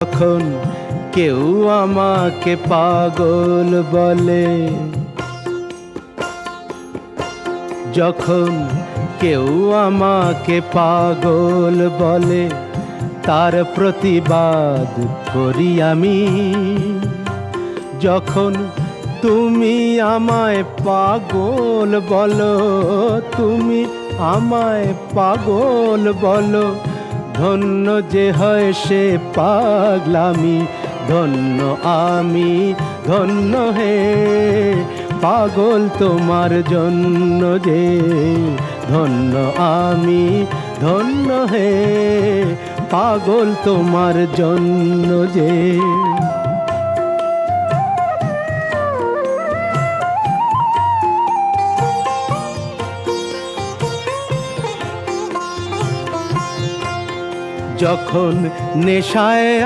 যখন কেউ আমাকে পাগল বলে, যখন কেউ আমাকে পাগল বলে, তার প্রতিবাদ করি আমি। যখন তুমি আমায় পাগল বলো, তুমি আমায় পাগল বলো, ধন্য যে হয় সে পাগলামি, ধন্য আমি, ধন্য হে পাগল তোমার জন্য যে, ধন্য আমি, ধন্য হে পাগল তোমার জন্য যে। যখন নেশায়